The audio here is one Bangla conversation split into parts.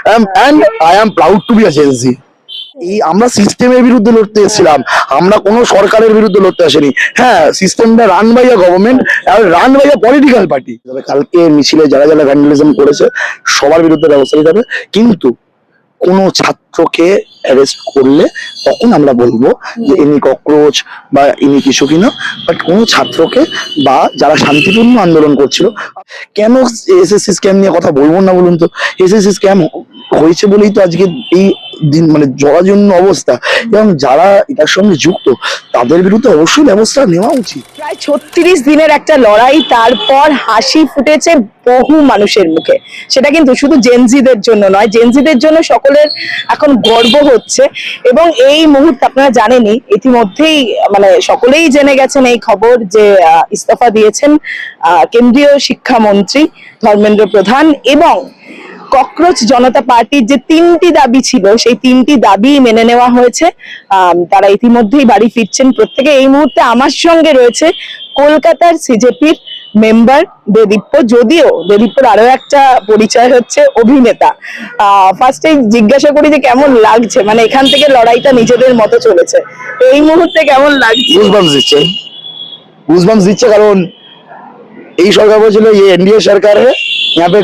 and I am proud to be a Gen Z. এই আমরা সিস্টেমের বিরুদ্ধে লড়তে এসেছিলাম, আমরা কোনো সরকারের বিরুদ্ধে লড়তে আসিনি। হ্যাঁ, সিস্টেমটা রান বাই আ গভর্নমেন্ট আর run by a political party. তবে কালকে মিছিলে যারা যারা ভ্যান্ডালিজম করেছে সবার বিরুদ্ধে ব্যবস্থা নিতে হবে, কিন্তু কোনো ছাত্রকে অ্যারেস্ট করলে তখন আমরা বলবো যে ইনি ককরোচ বা ইনি কিছু কিনা। বাট কোনো ছাত্রকে বা যারা শান্তিপূর্ণ আন্দোলন করছিল, কেন এসএসসি স্ক্যাম নিয়ে কথা বলবো না বলুন তো? এসএসসি স্ক্যাম হয়েছে বলেই তো আজকে এই দিন মানে জরাজীর্ণ অবস্থা, এবং যারা এটার সঙ্গে যুক্ত তাদের বিরুদ্ধে অবশ্যই ব্যবস্থা নেওয়া উচিত। প্রায় 36 দিনের একটা লড়াই, তারপর হাসি ফুটেছে বহু মানুষের মুখে। সেটা কিন্তু শুধু জেনজিদের জন্য নয়, জেনজিদের জন্য সকলের এখন গর্ব হচ্ছে। এবং এই মুহূর্তে আপনারা জানেনই, ইতিমধ্যেই মানে সকলেই জেনে গেছেন এই খবর যে ইস্তফা দিয়েছেন কেন্দ্রীয় শিক্ষামন্ত্রী ধর্মেন্দ্র প্রধান। এবং ককরোচ জনতা পার্টির যে 3টি দাবি ছিল সেই 3টি দাবি মেনে নেওয়া হয়েছে। তারা ইতিমধ্যেই বাড়ি ফিরছেন প্রত্যেকে। এই মুহূর্তে আমার সঙ্গে রয়েছে কলকাতার সিজেপির মেম্বার দেদীপ্য। যদিও দেদীপ্যর আরো একটা পরিচয় হচ্ছে অভিনেতা। ফার্স্টে জিজ্ঞাসা করি যে কেমন লাগছে, মানে এখান থেকে লড়াইটা নিজেদের মতো চলেছে, এই মুহূর্তে কেমন লাগছে? গুজবাম্পস দিচ্ছে, কারণ এই সরকার বলছিল ये एनडीए सरकार है, यहाँ पे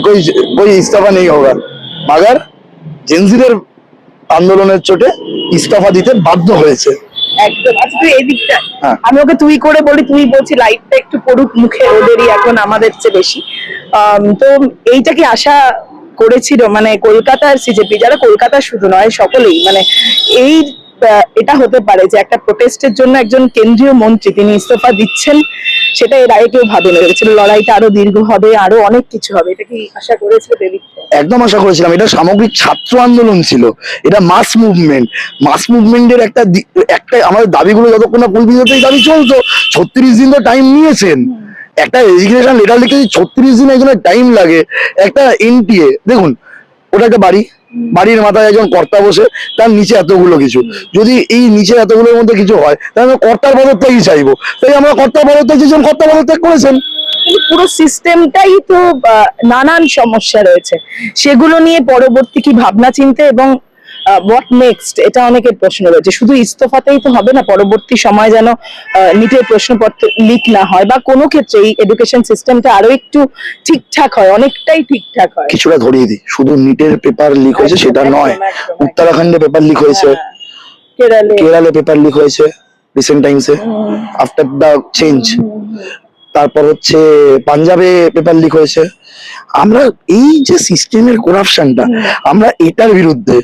कोई इस्तीफा नहीं होगा, मगर জেনজিদের আন্দোলনের চোটে ইস্তফা দিতে বাধ্য হয়েছে। একদম। আচ্ছা, তুই এই দিকটা, আমি ওকে তুই করে বলি, তুই বলছি লাইটটা একটু পড়ুক মুখে, ওদেরই এখন আমাদের চেয়ে বেশি। তো এইটা কি আশা করেছিল মানে কলকাতার সিজেপি, যারা কলকাতা শুধু নয় সকলেই, মানে এই এটা হতে পারে যে একটা প্রোটেস্টের জন্য একজন কেন্দ্রীয় মন্ত্রী তিনি ইস্তফা দিচ্ছেন, সেটা এর আগে কেউ ভাবেনি। ভেবেছিল লড়াইটা আরো দীর্ঘ হবে, আরো অনেক কিছু হবে। এটা কি আশা করেছিল দেদীপ্য? একদম আশা করেছিলাম। এটা সামগ্রিক ছাত্র আন্দোলন ছিল, এটা মাস মুভমেন্ট। মাস মুভমেন্টের একটা আমাদের দাবিগুলো যতক্ষণ না পরিবর্তিত, এই দাবি চলতো। 36 দিন তো টাইম নিয়েছেন। একটা রেজিগনেশন লেটার লিখে 36 দিন একজনের টাইম লাগে। একটা এনটিএ দেখুন, ওটা একটা বাড়ির মাথায় একজন কর্তা বসে, তার নিচে এতগুলো কিছু। যদি এই নিচে এতগুলোর মধ্যে কিছু হয় তাহলে আমরা কর্তার পদত্যাগই চাইবো। তাই আমরা কর্তার পদত্যাগ চেয়েছেন, কর্তার পদত্যাগ করেছেন। পুরো সিস্টেমটাই তো নানান সমস্যা রয়েছে, সেগুলো নিয়ে পরবর্তী কি ভাবনা চিন্তা এবং হোয়াট নেক্সট, এটা অনেকের প্রশ্ন রয়েছে। শুধু ইস্তফাতেই তো হবে না, পরবর্তী সময় যেন নিটের প্রশ্নপত্র লিক না হয়, বা কোনো ক্ষেত্রে এই এডুকেশন সিস্টেমটা আরো একটু ঠিকঠাক হয়, অনেকটাই ঠিকঠাক হয়। কিছুটা ধরিয়ে দিই, শুধু নিটের পেপার লিক হয়েছে সেটা নয়, উত্তরাখণ্ডে পেপার লিক হয়েছে, কেরালে পেপার লিক হয়েছে রিসেন্ট টাইমসে আফটার দ্য চেঞ্জ। তারপর হচ্ছে পাঞ্জাবে পেপার লিক হয়েছে। আমরা এই যে সিস্টেমের করাপশনটা, আমরা এটার বিরুদ্ধে।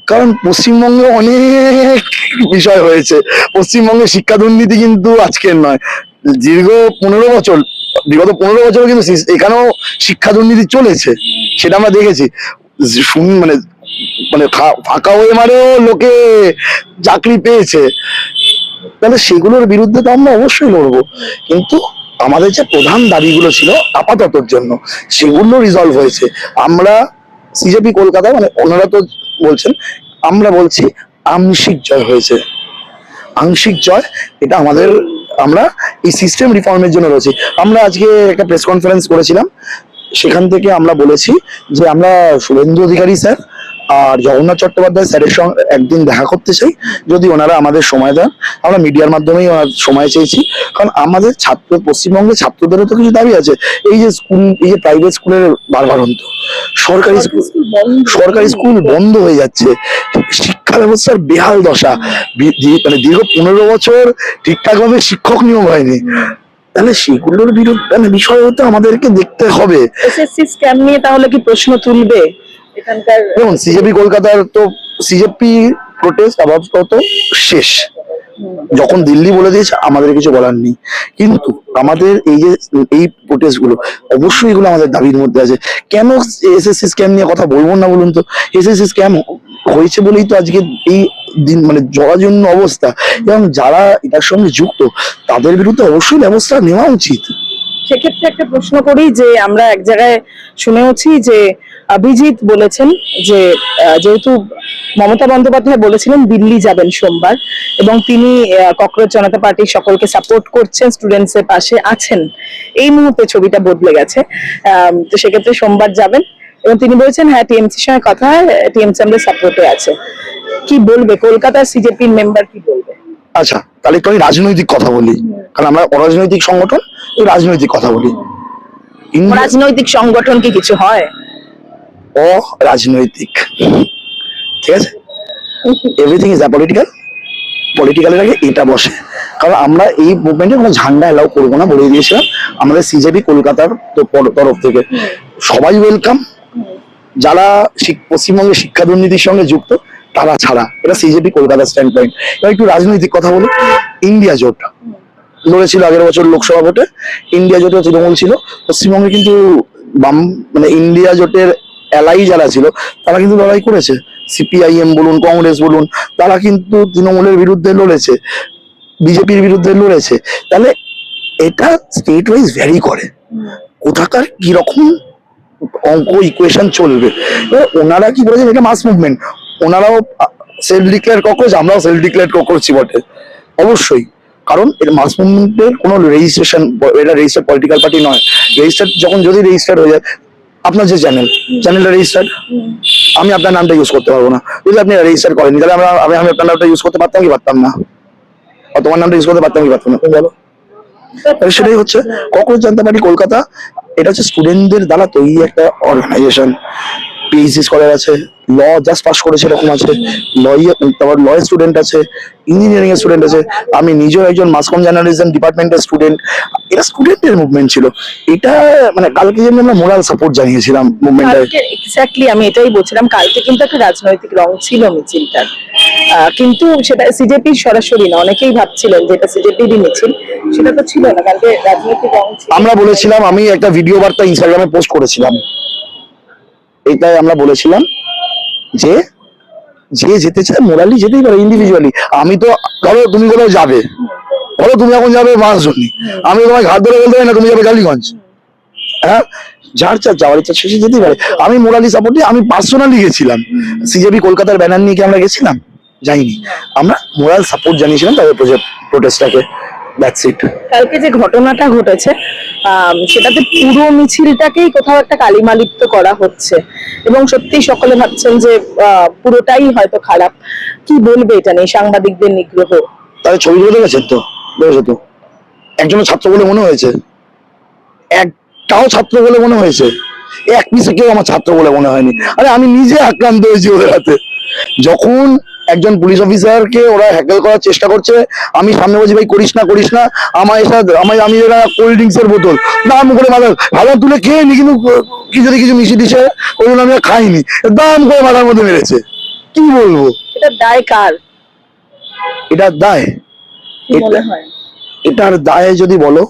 কারণ পশ্চিমবঙ্গে অনেক বিষয় হয়েছে। পশ্চিমবঙ্গে শিক্ষা দুর্নীতি কিন্তু আজকের নয়, বিগত 15 বছর কিন্তু এখানেও শিক্ষা দুর্নীতি চলেছে, সেটা আমরা দেখেছি। মানে মানে ফাঁকা হয়ে মারেও লোকে চাকরি পেয়েছে। তাহলে সেগুলোর বিরুদ্ধে তো আমরা অবশ্যই লড়বো, কিন্তু আমাদের যে প্রধান দাবিগুলো ছিল আপাততর জন্য সেগুলো রিজলভ হয়েছে। আমরা সিজেপি কলকাতা, মানে ওনারা তো বলছেন, আমরা বলছি আংশিক জয় হয়েছে। আংশিক জয়, এটা আমাদের, আমরা এই সিস্টেম রিফর্মের জন্য রয়েছি। আমরা আজকে একটা প্রেস কনফারেন্স করেছিলাম, সেখান থেকে আমরা বলেছি যে আমরা শুভেন্দু অধিকারী স্যার আর জগন্নাথ চট্টোপাধ্যায় স্যারের সঙ্গে একদিন দেখা করতে চাই, যদি ওনারা আমাদের সময় দেন। আমরা মিডিয়ার মাধ্যমেই ওনার সময় চেয়েছি, কারণ আমাদের পশ্চিমবঙ্গের ছাত্রদেরও তো কিছু দাবি আছে। এই যে প্রাইভেট স্কুলের বারবারন্ত, সরকারি স্কুল বন্ধ হয়ে যাচ্ছে, শিক্ষা ব্যবস্থার বেহাল দশা, মানে দীর্ঘ 15 বছর ঠিকঠাক ভাবে শিক্ষক নিয়োগ হয়নি। তাহলে সেগুলোর বিরুদ্ধে মানে বিষয়ও তো আমাদেরকে দেখতে হবে। এসএসসি স্ক্যাম নিয়ে তাহলে কি প্রশ্ন তুলবে এখানকার? দেখুন, সিজেপি কলকাতার তো সিজেপি প্রোটেস্ট আপাতত শেষ। যখন দিল্লি বলে দিয়েছে আমাদের কিছু বলার নেই, কিন্তু আমাদের এই যে এই প্রোটেস্ট গুলো অবশ্যই এগুলো আমাদের দাবির মধ্যে আছে। কেন এসএসসি স্ক্যাম নিয়ে কথা বলবো না বলুন তো? এসএসসি স্ক্যাম হয়েছে বলেই তো আজকে এই দিন মানে জরাজীর্ণ অবস্থা, এবং যারা এটার সঙ্গে যুক্ত তাদের বিরুদ্ধে অবশ্যই ব্যবস্থা নেওয়া উচিত। সেক্ষেত্রে একটা প্রশ্ন করি যে আমরা এক জায়গায় শুনেওছি যে অভিজিৎ বলেছেন যে যেহেতু মমতা বন্দ্যোপাধ্যায় বলেছিলেন দিল্লি যাবেন সোমবার, এবং তিনি ককরোচ জনতা পার্টির সকলকে সাপোর্ট করছেন, স্টুডেন্টস এর পাশে আছেন। এই মুহূর্তে ছবিটা বদলে গেছে, তো সেক্ষেত্রে সোমবার যাবেন। এবং তিনি বলেছেন হ্যাঁ টিএমসির সঙ্গে কথা হয়, টিএমসি আমাদের সাপোর্টে আছে। কি বলবে কলকাতার সিজেপির মেম্বার, কি বলবে? আচ্ছা, তাহলে একটু আমি রাজনৈতিক কথা বলি, কারণ আমরা অরাজনৈতিক সংগঠন, এই রাজনৈতিক কথা বলি। রাজনৈতিক সংগঠন কি কিছু হয়? অরাজনৈতিক, ঠিক আছে, এভরিথিং ইজ পলিটিক্যাল, পলিটিক্যালের আগে এটা বসে। কারণ আমরা এই মুভমেন্টে কোনো ঝান্ডা এলাও করবো না বলে দিয়েছিলাম আমাদের সিজেপি কলকাতার তরফ থেকে। সবাই ওয়েলকাম, যারা পশ্চিমবঙ্গের শিক্ষা দুর্নীতির সঙ্গে যুক্ত তারা ছাড়া, এটা সিজেপি কলকাতার স্ট্যান্ড পয়েন্ট। এবার একটু রাজনৈতিক কথা বলি। ইন্ডিয়া জোট লড়েছিল আগের বছর লোকসভা ভোটে, ইন্ডিয়া জোটে তৃণমূল ছিল। পশ্চিমবঙ্গে কিন্তু বাম মানে ইন্ডিয়া জোটের এলাই যারা ছিল তারা কিন্তু লড়াই করেছে, সিপিআইএম বলুন, কংগ্রেস বলুন, তারা কিন্তু তৃণমূলের বিরুদ্ধে লড়েছে, বিজেপির বিরুদ্ধে লড়েছে। তাহলে এটা স্টেট ওয়াইজ ভ্যারি করে কোথাকার কিরকম অঙ্ক ইকুয়েশন চলবে। এবার ওনারা কি বলেছেন, এটা মাস মুভমেন্ট, ওনারাও সেলফ ডিক্লেয়ার ককরোচ, আমরাও সেলফ ডিক্লেয়ার ককরোচই বটে অবশ্যই। কারণ এটা মাস মুভমেন্টের কোনো রেজিস্ট্রেশন, এটা রেজিস্টার্ড পলিটিক্যাল পার্টি নয়। রেজিস্টার্ড যখন যদি রেজিস্টার্ড হয়ে যায়, আপনার যে চ্যানেলটা রেজিস্টার্ড, আমি আপনার নামটা ইউজ করতে পারবো না। যদি আপনি রেজিস্টার করেনি তাহলে আমি আপনার নামটা ইউজ করতে পারতাম কি পারতাম না? তোমার নামটা ইউজ করতে পারতাম কি পারতাম না? তুমি বলো। সেটাই হচ্ছে ককরোচ জনতা পার্টি কলকাতা। এটা হচ্ছে স্টুডেন্টদের দ্বারা তৈরি একটা অর্গানাইজেশন। পিএইচডি স্কলার আছে, ল জাস্ট পাস করেছে এরকম আছে, তারপর ল স্টুডেন্ট আছে, ইঞ্জিনিয়ারিং এর স্টুডেন্ট আছে, আমি নিজেও একজন মাস কম জার্নালিজম ডিপার্টমেন্টের স্টুডেন্ট। এটা স্টুডেন্টের মুভমেন্ট ছিল। এটা মানে কালকে যেমন আমরা মোরাল সাপোর্ট জানিয়েছিলাম মুভমেন্টের। এক্স্যাক্টলি, আমি এটাই বলছিলাম, কালকে কিন্তু একটা রাজনৈতিক রং ছিল মিছিলটার, কিন্তু সেটা সিজেপির সরাসরি না। অনেকেই ভাবছিলেন যে এটা সিজেপিরই মিছিল, সেটা তো ছিল না, কালকে রাজনৈতিক রং ছিল। আমরা বলেছিলাম, আমি একটা ভিডিও বার্তা ইনস্টাগ্রামে পোস্ট করেছিলাম, এটাই আমরা বলেছিলাম যে যে যেতে চায় মোরালি যেতেই পারে, ইন্ডিভিজুয়ালি। আমি তো ধরো তুমি কোথাও যাবে, ধরো তুমি এখন যাবে মাসজনী, আমি তোমায় ঘাট ধরে বলতে পারি না তুমি যাবে টালিগঞ্জ। হ্যাঁ, যার যাওয়ার ইচ্ছা শেষে যেতেই পারে। আমি মোরালি সাপোর্টে আমি পার্সোনালি গেছিলাম, সিজেপি কলকাতার ব্যানার নিয়ে কি আমরা গেছিলাম? যাইনি। আমরা মোরাল সাপোর্ট জানিয়েছিলাম তাদের প্রোটেস্টটাকে, দ্যাটস ইট। কালকে যে ঘটনাটা ঘটেছে সেটাতে পুরো মিছিলটাকেই কোথাও একটা কালিমালিপ্ত করা হচ্ছে, এবং সত্যি সকলে ভাবছেন যে পুরোটাই হয়তো খারাপ। কি বলবে এটা নিয়ে, সাংবাদিকদের নিগ্রহ? তাদের ছবিগুলো দেখেছেন তো, দেখেছো তো, একজনের ছাত্র বলে মনে হয়েছে? একটাও ছাত্র বলে মনে হয়েছে? এক পিসে কেউ আমার ছাত্র বলে মনে হয়নি। আরে আমি নিজে আক্রান্ত হয়েছি ওদের হাতে। যখন একজন পুলিশ অফিসারকে ওরা হ্যাকেল করার চেষ্টা করছে, আমি সামনে বলছি ভাই করিস না করিস না, আমি এরা কোল্ড ড্রিঙ্কস এর বোতল দাম করে ভালো তুলে খেয়ে নি, কিন্তু কিছু মিশিয়ে দিছে, ওই জন্য আমি আর খাইনি, দাম করে মাথার মধ্যে মেরেছে। কি বলবো? এটা দায় কার? এটার দায়, এটার দায় যদি বলো,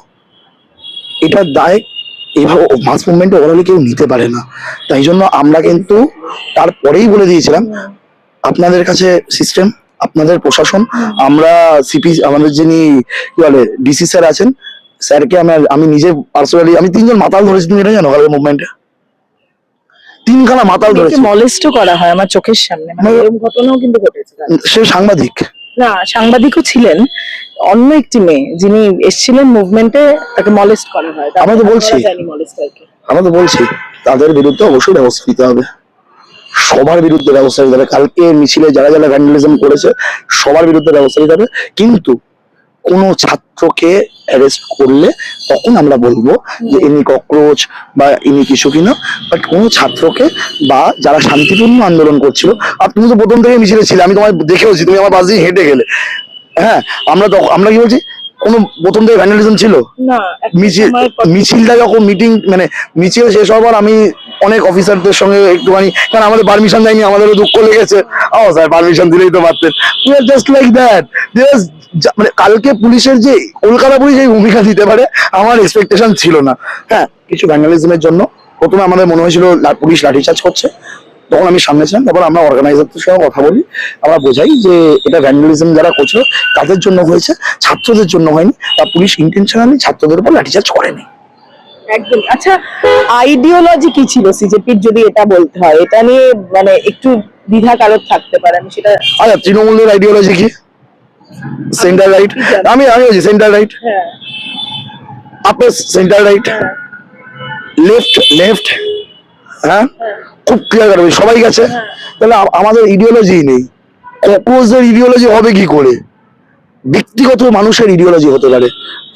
এটার দায় এইভাবে মাস মুভমেন্টে ওরালি কেউ নিতে পারে না। তাই জন্য আমরা কিন্তু তারপরেই বলে দিয়েছিলাম, আপনাদের কাছে সিস্টেম, আপনাদের প্রশাসন, আমরা সিপি আমাদের যিনি কি বলে ডিসি স্যার আছেন, স্যারকে আমি নিজে পার্সোনালি আমি 3জন মাতাল ধরেছি। তুমি এটা জানো? কালকে মুভমেন্টে 3খানা মাতাল ধরেছি, মলেস্টও করা হয় আমার চোখের সামনে, মানে এরকম ঘটনাও কিন্তু ঘটেছে। সে সাংবাদিক না, সাংবাদিকও ছিলেন, অন্য একটি মেয়ে যিনি এসেছিলেন মুভমেন্টে, তাকে মলেস্ট করা হয়। আমরা তো বলছি তাদের বিরুদ্ধে অবশ্যই ব্যবস্থা নিতে হবে, সবার বিরুদ্ধে ব্যবস্থা নিতে হবে। কালকে মিছিলে যারা যারা ভ্যান্ডালিজম করেছে সবার বিরুদ্ধে ব্যবস্থা নিতে হবে। কিন্তু কোনো ছাত্রকে অ্যারেস্ট করলে তখন আমরা বলবো যে ইনি ককরোচ বা ইনি কিছু কিনা, বাট কোনো ছাত্রকে বা যারা শান্তিপূর্ণ আন্দোলন করছিল, আর তুমি তো প্রথম থেকে মিছিলে ছিলে, আমি তোমায় দেখেওছি, তুমি আমার পাশ দিয়ে হেঁটে গেলে। হ্যাঁ, আমরা কি বলছি, কোনো প্রথম থেকে ভ্যান্ডালিজম ছিল না? মিছিলটা যখন মানে মিছিল শেষ হওয়ার আমি অনেক অফিসারদের সঙ্গে একটুখানি, কারণ আমাদের পারমিশন দেয়নি, আমাদেরও দুঃখ লেগেছে। স্যার পারমিশন দিলেই তো পারতেন। জাস্ট লাইক দ্যাট, মানে কালকে পুলিশের যে কলকাতা পুলিশ এই ভূমিকা দিতে পারে আমার এক্সপেকটেশন ছিল না। হ্যাঁ, কিছু ভ্যান্ডালিজমের জন্য প্রথমে আমাদের মনে হয়েছিল পুলিশ লাঠিচার্জ করছে, তখন আমি সামনে ছিলাম। তারপর আমরা অর্গানাইজারদের সঙ্গে কথা বলি, আমরা বোঝাই যে এটা ভ্যান্ডালিজম যারা করছিল তাদের জন্য হয়েছে, ছাত্রদের জন্য হয়নি, বা পুলিশ ইন্টেনশনালি ছাত্রদের উপর লাঠিচার্জ করেনি। একদম। আচ্ছা, আইডিওলজি কি ছিল সিজেপির, যদি এটা বলতে হয়? এটা নিয়ে মানে একটু দ্বিধা কারোর থাকতে পারে, আমি সেটা। আচ্ছা, তৃণমূলের আইডিওলজি কি? Centre right. আমি বলছি সেন্টার রাইট, আপনার সেন্টার রাইট, লেফট, হ্যাঁ, খুব ক্লিয়ার কাট, সবাই গেছে। তাহলে আমাদের ইডিওলজি নেই, কক্রোচদের ইডিওলজি হবে কি করে? ব্যক্তিগত মানুষের ইডিওলজি হতে পারে,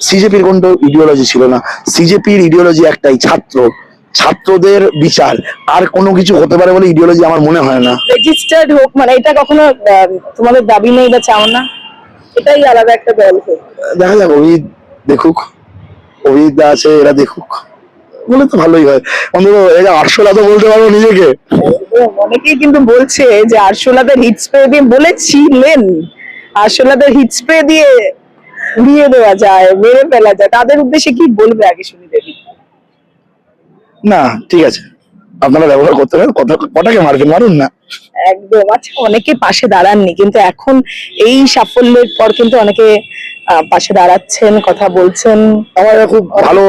সিজেপির কোনো ইডিওলজি ছিল না। সিজেপির ইডিওলজি একটাই, ছাত্রদের বিচার, আর কোনো কিছু হতে পারে বলে ইডিওলজি আমার মনে হয় না। রেজিস্টার্ড হোক, মানে এটা কখনো তোমাদের দাবি নেই বা চাও না, এটাই আলাদা একটা দল হোক? দেখা যাক, অভিজিৎ দেখুক, অভিজিৎ দা আছে, এরা দেখুক, বলে তো ভালোই হয়। অন্তত এটা আরশোলা তো বলতে পারবো নিজেকে। অনেকেই কিন্তু বলছে যে আরশোলাদের হিট স্প্রে দিয়ে, বলেছিলেন আরশোলাদের হিট স্প্রে দিয়ে উড়িয়ে দেওয়া যায়, মেরে ফেলা যায়, তাদের উদ্দেশ্যে কি বলবে আগে শুনি দেবী? না ঠিক আছে, আপনারা ব্যবহার করতে পারেন, কটাকে মারবেন, মারুন না। একদম। আচ্ছা, অনেকে পাশে দাঁড়াননি, কিন্তু এখন এই সাফল্যের পর কিন্তু অনেকে পাশে দাঁড়াচ্ছেন, কথা বলছেন। আমার খুব ভালো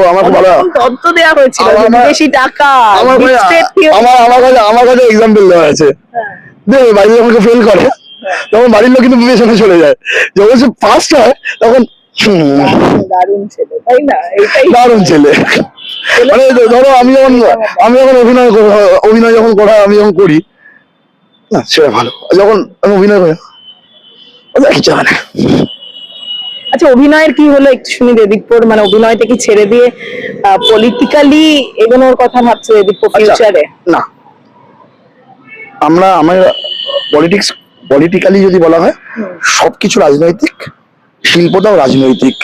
তথ্য দেওয়া হয়েছিল, বিদেশি টাকা, আমার কাছে এক্সাম্পল দেওয়া আছে। দেখবে বাড়ির লোক আমাকে ফেল করে, তখন বাড়ির লোক কিন্তু বিবেচনা চলে যায়। যখন সে ফার্স্ট হয় তখন দারুণ ছেলে, তাই না? এইটাই দারুণ ছেলে। মানে ধরো আমি যখন অভিনয় যখন করি না, সেটা ভালো। যখন আমি অভিনয় করি কিছু হয় না। আচ্ছা, অভিনয়ের কি হলো একটু শুনি দেদীপ্যর, মানে অভিনয়টা কি ছেড়ে দিয়ে পলিটিক্যালি এগোনোর কথা ভাবছে দেদীপ্য ফিউচারে? না, আমার পলিটিক্যালি যদি বলা হয়, সবকিছু রাজনৈতিক, শিল্পটাও রাজনৈতিক।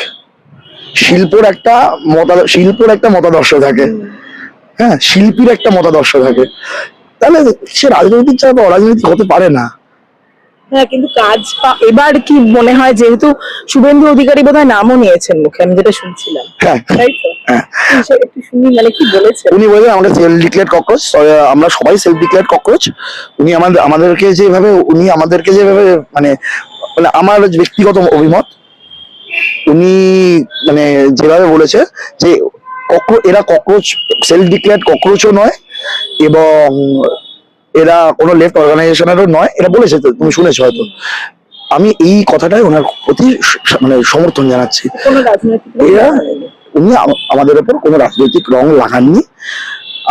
শিল্পর একটা মতাদর্শ থাকে, হ্যাঁ, শিল্পীর একটা মতাদর্শ থাকে। তাহলে সে রাজনৈতিক ছাড়া তো অরাজনৈতিক হতে পারে না। হ্যাঁ, কিন্তু কাজ এবার কি মনে হয়, যেহেতু শুভেন্দু অধিকারী বোধহয় নামও নিয়েছেন মুখে, আমি যেটা শুনছিলাম, হ্যাঁ তাই তো? হ্যাঁ, একটু শুনি, মানে কি বলেছেন উনি? বলেছেন আমাকে সেলফ ডিক্লেয়ার্ড ককরোচ, আমরা সবাই সেলফ ডিক্লেয়ার্ড ককরোচ। উনি আমাদেরকে যেভাবে মানে মানে আমার ব্যক্তিগত অভিমত, উনি মানে যেভাবে বলেছে যে এরা ককরোচ, সেলফ ডিক্লেয়ার্ড ককরোচও নয়, এবং এরা কোনো লেফট অর্গানাইজেশনেরও নয়, এরা বলেছে, তো তুমি শুনেছো হয়তো। আমি এই কথাটাই ওনার প্রতি মানে সমর্থন জানাচ্ছি। উনি আমাদের উপর কোনো রাজনৈতিক রং লাগাননি।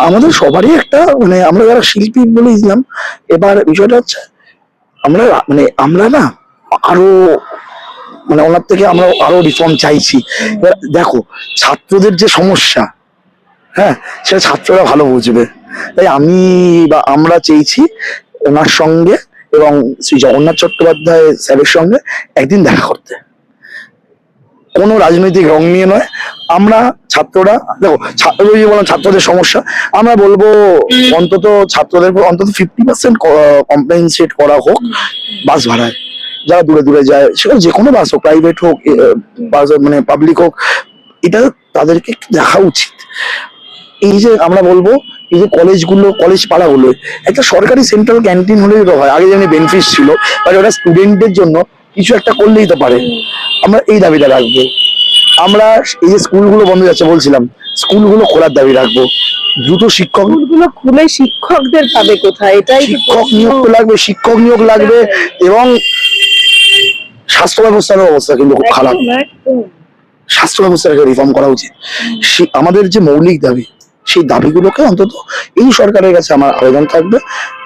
আমাদের সবারই একটা মানে, আমরা যারা শিল্পী বলে দিলাম, এবার বিষয়টা হচ্ছে আমরা না আরো মানে ওনার থেকে আমরা আরো রিফর্ম চাইছি। এবার দেখো, ছাত্রদের যে সমস্যা, হ্যাঁ, সেটা ছাত্ররা ভালো বুঝবে। তাই আমরা চেয়েছি ওনার সঙ্গে এবং শ্রী জগন্নাথ চট্টোপাধ্যায় স্যারের সঙ্গে একদিন দেখা করতে, কোনো রাজনৈতিক রং নিয়ে নয়। আমরা ছাত্ররা, দেখো ছাত্রদের সমস্যা, আমরা বলবো অন্তত ছাত্রদের অন্তত 50% কম্পেনসেট করা হোক বাস ভাড়ায়। যারা দূরে দূরে যায়, সেটা যে কোনো বাস হোক, প্রাইভেট হোক, বাস মানে পাবলিক হোক, এটা তাদেরকে দেখা উচিত। এই যে আমরা বলবো, এই যে কলেজ পাড়াগুলো একটা সরকারি সেন্ট্রাল ক্যান্টিন হলেই তো হয়। আগে যেমনি বেনিফিট ছিল, বাট ওটা স্টুডেন্টদের জন্য কিছু একটা করলেই তো পারে। আমরা এই দাবিটা রাখবো। আমরা এই যে স্কুলগুলো বন্ধ যাচ্ছে বলছিলাম, স্কুলগুলো খোলার দাবি রাখবো। দ্রুত স্কুলগুলো খুলে শিক্ষকদের পাবে কোথায়? এটাই শিক্ষক নিয়োগ লাগবে, এবং স্বাস্থ্য ব্যবস্থার অবস্থা কিন্তু খুব খারাপ। স্বাস্থ্য ব্যবস্থাটাকে রিফর্ম করা উচিত। আমাদের যে মৌলিক দাবি, সেই দাবিগুলোকে অন্তত এই সরকারের কাছে আমার আবেদন থাকবে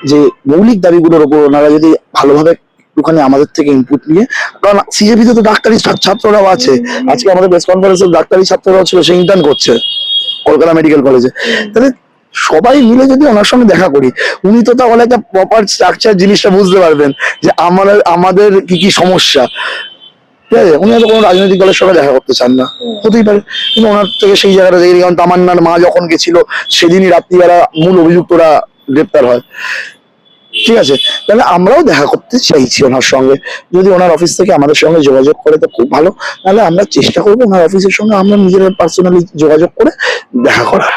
যে মৌলিক দাবিগুলোর উপর ওনারা যদি ভালোভাবে ওখানে আমাদের থেকে ইনপুট নিয়ে, কারণ সিজেপিতে তো ডাক্তারি ছাত্ররাও আছে। আজকে আমাদের প্রেস কনফারেন্সে ডাক্তারি ছাত্ররাও ছিল, সে ইন্টার্ন করছে কলকাতা মেডিকেল কলেজে। তাহলে সবাই মিলে যদি ওনার সঙ্গে দেখা করি, উনি তো তাহলে একটা প্রপার স্ট্রাকচার জিনিসটা বুঝতে পারবেন যে আমাদের কি কি সমস্যা। ঠিক আছে, উনি হয়তো কোনো রাজনৈতিক দলের সঙ্গে দেখা করতে চান না, হতেই পারে, কিন্তু ওনার থেকে সেই জায়গাটা দেখে, কারণ তামান্নার মা যখন গেছিল সেদিনই রাত্রিবেলা মূল অভিযুক্তরা গ্রেপ্তার হয়। ঠিক আছে, তাহলে আমরাও দেখা করতে চাইছি ওনার সঙ্গে। যদি ওনার অফিস থেকে আমাদের সঙ্গে যোগাযোগ করে তো খুব ভালো, নাহলে আমরা চেষ্টা করবো ওনার অফিসের সঙ্গে আমরা নিজেরা পার্সোনালি যোগাযোগ করে দেখা করার।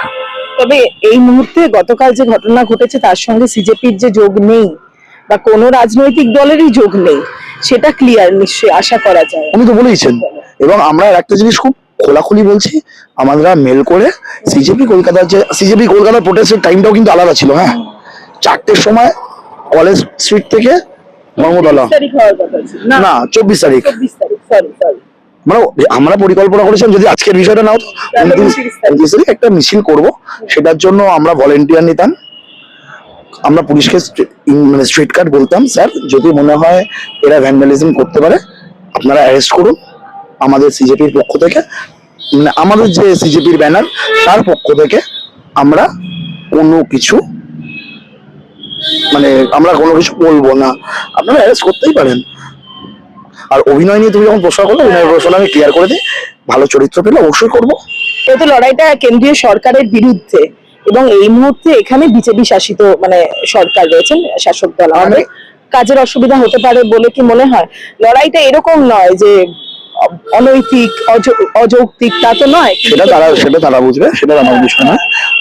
তবে এই মুহূর্তে গতকাল যে ঘটনা ঘটেছে, তার সঙ্গে সিজেপির যে যোগ নেই বা কোনো রাজনৈতিক দলেরই যোগ নেই, সেটা ক্লিয়ার নিশ্চয়ই আশা করা যায়। উনি তো বলেইছেন, এবং আমরা একটা জিনিস খুব খোলাখুলি বলছি, আমরা মেল করে সিজেপি কলকাতার প্রোটেস্টের টাইমটাও কিন্তু আলাদা ছিল। হ্যাঁ, 4টের সময় কলেজ স্ট্রিট থেকে ধর্মতলা, না 24 তারিখ, মানে আমরা পরিকল্পনা করেছিলাম যদি আজকের বিষয়টা নাও, 29 তারিখ একটা মিছিল করব। সেটার জন্য আমরা ভলেন্টিয়ার নিতাম, আমরা পুলিশকে মানে স্ট্রিট কাট বলতাম, স্যার যদি মনে হয় এরা ভ্যান্ডালিজম করতে পারে আপনারা অ্যারেস্ট করুন। আমাদের সিজেপির পক্ষ থেকে, মানে আমাদের যে সিজেপির ব্যানার তার পক্ষ থেকে আমরা কোনো কিছু মানে আমরা কোনো কিছু বলবো না, আপনারা অ্যারেস্ট করতেই পারেন। আর অভিনয় নিয়ে তুমি যখন প্রশ্ন করলে, অভিনয় প্রশ্ন আমি ক্লিয়ার করে দিই, ভালো চরিত্র পেলে অবশ্যই করবো। যেহেতু লড়াইটা কেন্দ্রীয় সরকারের বিরুদ্ধে এবং এই মুহূর্তে এখানে বিজেপি শাসিত মানে সরকার রয়েছেন, শাসক দল, আমাদের কাজের অসুবিধা হতে পারে বলে কি মনে হয়? লড়াইটা এরকম নয় যে অনৈতিক অযৌক্তিক, তা তো নয়। সেটা তারা বুঝবে, সেটা আমার বিষয় না।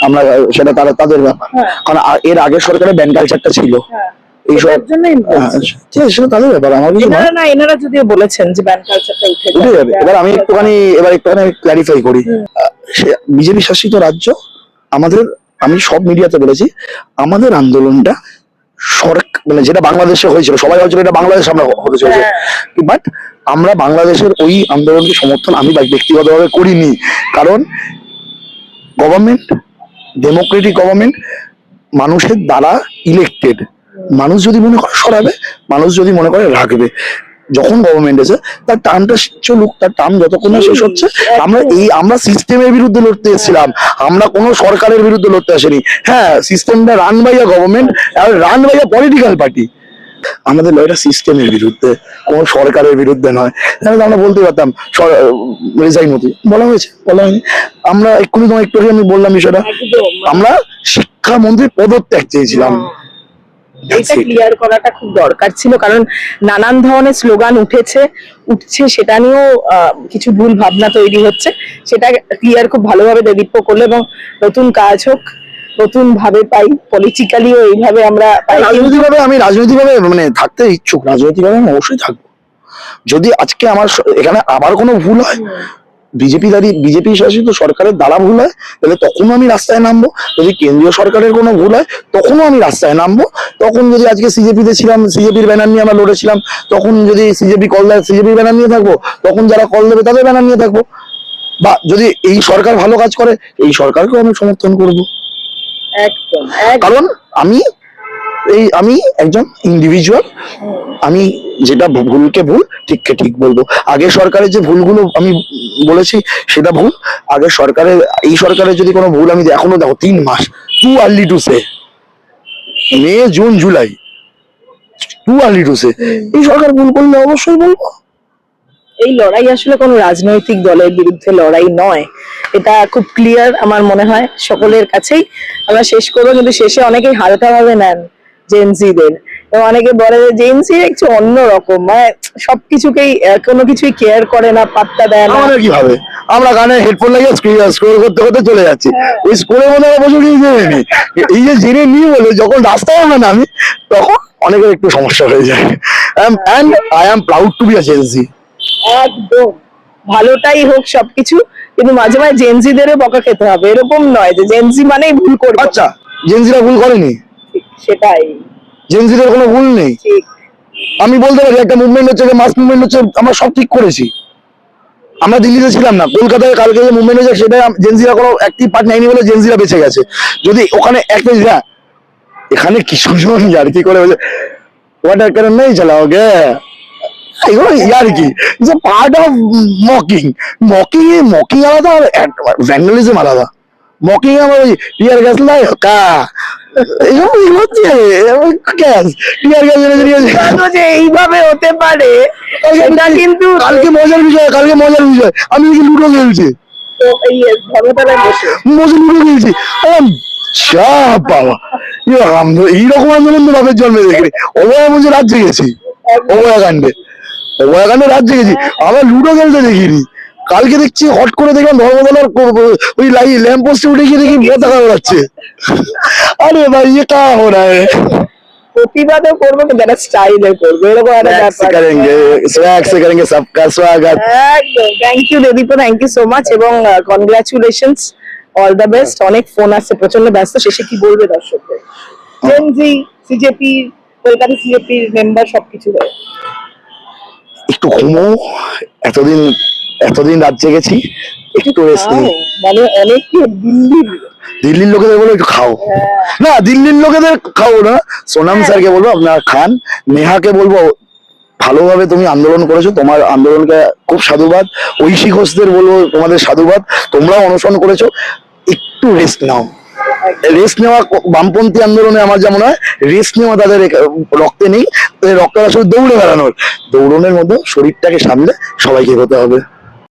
আমরা সেটা তাদের ব্যাপার। কারণ এর আগের সরকারের ব্যান কালচারটা ছিল, এই সব সেটা তাদের ব্যাপার, আমার কিছু না। এনারা যদিও বলেছেন যে ব্যান কালচারটা উঠে যাবে। এবার আমি একটুখানি ক্লারিফাই করি। বিজেপি শাসিত রাজ্য আমাদের, আমি সব মিডিয়াতে বলেছি, আমাদের আন্দোলনটা মানে যেটা বাংলাদেশে হয়েছিল, সবাই হয়েছিল এটা বাংলাদেশ আমরা হতে চলেছে, বাট আমরা বাংলাদেশের ওই আন্দোলনকে সমর্থন আমি ব্যক্তিগতভাবে করিনি। কারণ গভর্নমেন্ট ডেমোক্রেটিক গভর্নমেন্ট, মানুষের দ্বারা ইলেক্টেড। মানুষ যদি মনে করে সরাবে, মানুষ যদি মনে করে রাখবে। যখন গভর্নমেন্ট এসে তার টার্মটা চলুক, তার টার্ম যতক্ষণ না শেষ হচ্ছে, আমরা সিস্টেমের বিরুদ্ধে লড়তে এসেছিলাম, আমরা কোনো সরকারের বিরুদ্ধে লড়তে আসিনি। হ্যাঁ, সিস্টেমটা রান বাই আ গভর্নমেন্ট আর run by a political party. আমাদের লড়াইটা সিস্টেমের বিরুদ্ধে, কোনো সরকারের বিরুদ্ধে নয়। তাহলে আমরা বলতে পারতাম রিজাইন হতে, বলা হয়েছে, বলা হয়নি। আমরা এক্ষুনি তোমার একটু আমি বললাম বিষয়টা, আমরা শিক্ষামন্ত্রীর পদত্যাগ চেয়েছিলাম। এটা ক্লিয়ার করাটা খুব দরকার ছিল, কারণ নানান ধরনের স্লোগান উঠছে, সেটা নিয়েও কিছু ভুল ভাবনা তৈরি হচ্ছে। সেটা ক্লিয়ার খুব ভালোভাবে দেদীপ্য করলো, এবং নতুন কাজ হোক, নতুন ভাবে পাই, পলিটিক্যালিও এইভাবে আমরা রাজনৈতিকভাবে, আমি রাজনৈতিকভাবে মানে থাকতে ইচ্ছুক, রাজনৈতিকভাবে আমি অবশ্যই থাকবো। যদি আজকে আমার এখানে আবার কোনো ভুল হয়, বিজেপি শাসিত সরকারের দ্বারা ভুল হয়, তাহলে তখনও আমি রাস্তায় নামবো। যদি কেন্দ্রীয় সরকারের কোনো ভুল হয়, তখনও আমি রাস্তায় নামবো। তখন যদি আজকে সিজেপিতে ছিলাম, সিজেপির ব্যানার নিয়ে আমরা লড়েছিলাম, তখন যদি সিজেপি কল দেয়, সিজেপির ব্যানার নিয়ে থাকবো। তখন যারা কল দেবে তাদের ব্যানার নিয়ে থাকবো। বা যদি এই সরকার ভালো কাজ করে, এই সরকারকেও আমি সমর্থন করবো। কারণ আমি একজন ইন্ডিভিজুয়াল, আমি যেটা ভুলকে ভুল, ঠিককে ঠিক বলবো। আগের সরকারের যে ভুলগুলো আমি বলেছি সেটা ভুল। আগের সরকারের, এই সরকারের যদি কোনো ভুল আমি এখনো, দেখো 3 মাস, too early to say, May June July, too early to say, এই সরকার ভুল করলে অবশ্যই বলবো। এই লড়াই আসলে কোনো রাজনৈতিক দলের বিরুদ্ধে লড়াই নয়, এটা খুব ক্লিয়ার আমার মনে হয় সকলের কাছেই। আমরা শেষ করবো, কিন্তু শেষে অনেকেই হালকা ভাবে নেন জেনজিদের, এবং অনেকে বলে যে জেনজি একটু অন্যরকম, মানে সবকিছুকেই কোনো কিছুই কেয়ার করে না, পাত্তা দেয় না। আমাদের কি হবে, আমরা গানে হেডফোন লাগিয়ে স্ক্রোল করতে করতে চলে যাচ্ছি, ওই স্ক্রোলের মধ্যে বসে জেনে নি। এই যে জেনে নিয়ে বলে যখন রাস্তায় আমরা নামি, তখন অনেকের একটু সমস্যা হয়ে যায়। and I am proud to be a Gen Z। একদম, ভালোটাই হোক সবকিছু, কিন্তু মাঝে মাঝে জেনজিদেরও বকা খেতে হবে। এরকম নয় যে জেনজি মানেই ভুল করবে। আচ্ছা, জেনজিরা ভুল করেনি, সেটাই, জেনজিদের কোনো ভুল নেই। আমি বলতে পারি একটা মুভমেন্ট হচ্ছে, মাস মুভমেন্ট হচ্ছে, আমরা সব ঠিক করেছি। আমরা দিল্লিতে ছিলাম না, কলকাতায় কালকে যে মুভমেন্ট হয়েছে সেটা জেনজিরা কোনো অ্যাক্টিভ পার্ট নেয়নি বলে জেনজিরা বেঁচে গেছে। যদি ওখানে একটা এখানে কিছু জন ইয়ার্কি করে বলে ওয়াটার কারণ নেই চালাওগে, এগুলো ইয়ার্কি, যে পার্ট অফ মকিং। মকিং আলাদা আর ভ্যান্ডালিজম আলাদা। মকিং আমার ওই টিয়ার গ্যাস লাই কা, এইভাবে হতে পারে, কিন্তু কালকে মজার বিষয়, আমি লুডো খেলছি, বসে লুডো খেলছি, বাবা এইরকম আন্দোলন তো বাপের জন্মে দেখিনি। অভয়াগঞ্জে রাত জেগেছি, অভয়াকাণ্ডে রাত জেগেছি, আমার লুডো খেলতে দেখিনি। কালকে দেখছি হট করে দেখলাম ধর্মতলার ওই ল্যাম্প পোস্টে উঠে গিয়ে দেখি পতাকা ওড়াচ্ছে। আরে ভাই ये क्या हो रहा है? প্রতিবাদও করবো, কিন্তু একটা স্টাইলে করবো, এরকম একটা ব্যাপার। swag से करेंगे सबका स्वागत। একদম, thank you Dedipya, thank you so much, এবং কনগ্রাচুলেশনস, অল দ্য বেস্ট। অনেক ফোন আসছে, প্রচন্ড ব্যস্ত, শেষে কি বলবে দর্শকদের? জেনজি, সিজেপি, কলকাতা সিজেপির মেম্বার, সবকিছু হয়ে একটু ঘুমো, এতদিন এতদিন রাত জেগেছি, একটু রেস্ট খাও, নিই। মানে অনেকে দিল্লির লোকেদের বলবো একটু খাও। না, দিল্লির লোকেদের খাও না, সোনাম স্যারকে বলবো আপনারা খান। নেহাকে বলবো ভালোভাবে তুমি আন্দোলন করেছো, তোমার আন্দোলনকে খুব সাধুবাদ। ঐশী ঘোষদের বলবো তোমাদের সাধুবাদ, তোমরাও অনশন করেছো, একটু রেস্ট নাও। রেস্ট নেওয়া বামপন্থী আন্দোলনে আমার যেমন হয়, রেস্ট নেওয়া তাদের রক্তে নেই, তাদের রক্ত আসলে দৌড়ে বেড়ানোর, দৌড়নের মতো শরীরটাকে সামলে সবাইকে এগোতে হবে।